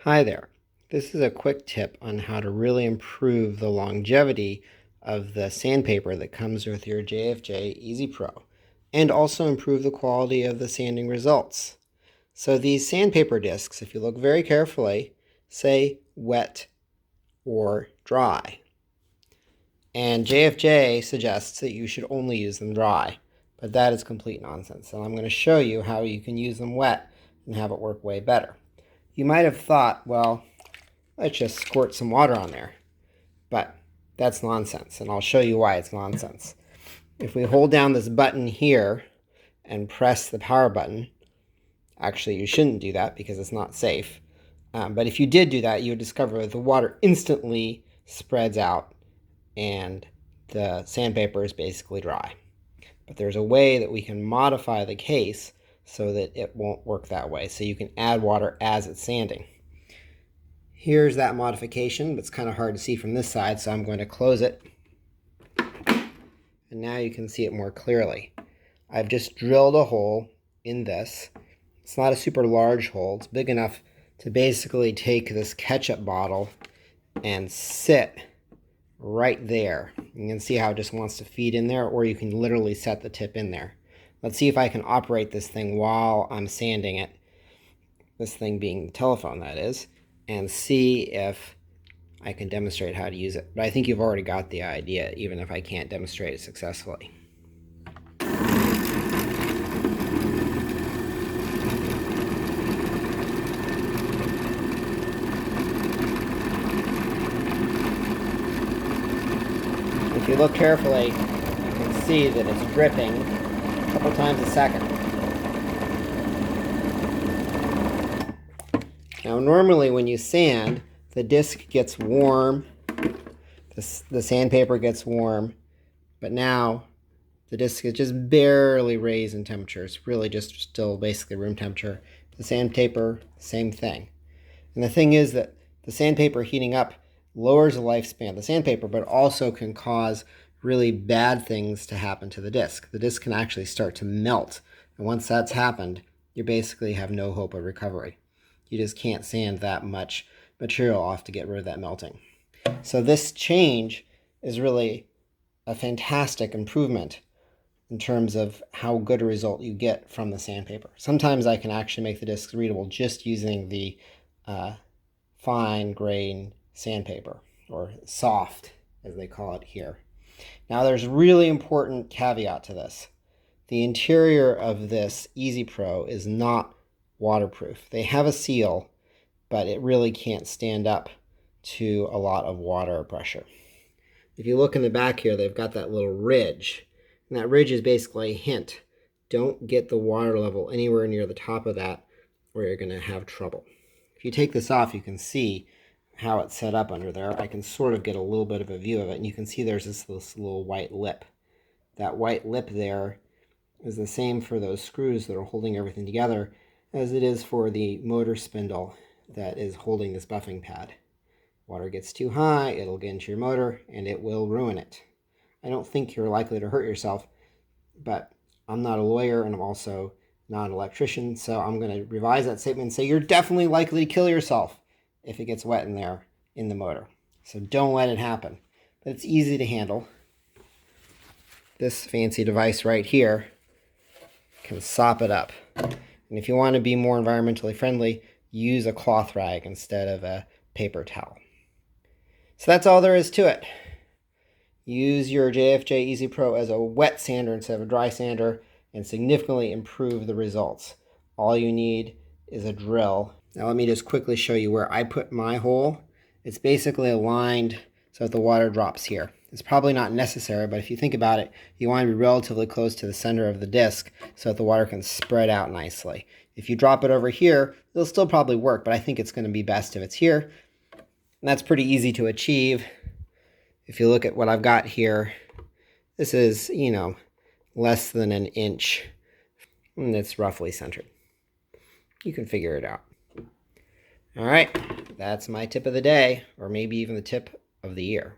Hi there. This is a quick tip on how to really improve the longevity of the sandpaper that comes with your JFJ Easy Pro, and also improve the quality of the sanding results. So these sandpaper discs, if you look very carefully, say wet or dry. And JFJ suggests that you should only use them dry, but that is complete nonsense. And I'm going to show you how you can use them wet and have it work way better. You might have thought, well, let's just squirt some water on there. But that's nonsense, and I'll show you why it's nonsense. If we hold down this button here and press the power button, actually you shouldn't do that because it's not safe. But if you did do that, you would discover that the water instantly spreads out and the sandpaper is basically dry. But there's a way that we can modify the case so that it won't work that way. So you can add water as it's sanding. Here's that modification, but it's kind of hard to see from this side, so I'm going to close it. And now you can see it more clearly. I've just drilled a hole in this. It's not a super large hole. It's big enough to basically take this ketchup bottle and sit right there. You can see how it just wants to feed in there, or you can literally set the tip in there. Let's see if I can operate this thing while I'm sanding it. This thing being the telephone, that is. And see if I can demonstrate how to use it. But I think you've already got the idea, even if I can't demonstrate it successfully. If you look carefully, you can see that it's dripping a couple times a second. Now normally when you sand, the disc gets warm, the sandpaper gets warm, but now the disc is just barely raised in temperature. It's really just still basically room temperature. The sandpaper, same thing. And the thing is that the sandpaper heating up lowers the lifespan of the sandpaper, but also can cause really bad things to happen to the disc. The disc can actually start to melt. And once that's happened, you basically have no hope of recovery. You just can't sand that much material off to get rid of that melting. So this change is really a fantastic improvement in terms of how good a result you get from the sandpaper. Sometimes I can actually make the discs readable just using the fine grain sandpaper, or soft as they call it here. Now there's a really important caveat to this. The interior of this Easy Pro is not waterproof. They have a seal, but it really can't stand up to a lot of water pressure. If you look in the back here, they've got that little ridge, and that ridge is basically a hint. Don't get the water level anywhere near the top of that, or you're going to have trouble. If you take this off, you can see how it's set up under there. I can sort of get a little bit of a view of it, and you can see there's this little white lip. That white lip there is the same for those screws that are holding everything together as it is for the motor spindle that is holding this buffing pad. Water gets too high, it'll get into your motor, and it will ruin it. I don't think you're likely to hurt yourself, but I'm not a lawyer, and I'm also not an electrician, so I'm going to revise that statement and say you're definitely likely to kill yourself if it gets wet in there in the motor. So don't let it happen. But it's easy to handle. This fancy device right here can sop it up. And if you want to be more environmentally friendly, use a cloth rag instead of a paper towel. So that's all there is to it. Use your JFJ Easy Pro as a wet sander instead of a dry sander and significantly improve the results. All you need is a drill. Now let me just quickly show you where I put my hole. It's basically aligned so that the water drops here. It's probably not necessary, but if you think about it, you want to be relatively close to the center of the disc so that the water can spread out nicely. If you drop it over here, it'll still probably work, but I think it's going to be best if it's here. And that's pretty easy to achieve. If you look at what I've got here, this is, less than an inch, and it's roughly centered. You can figure it out. All right, that's my tip of the day, or maybe even the tip of the year.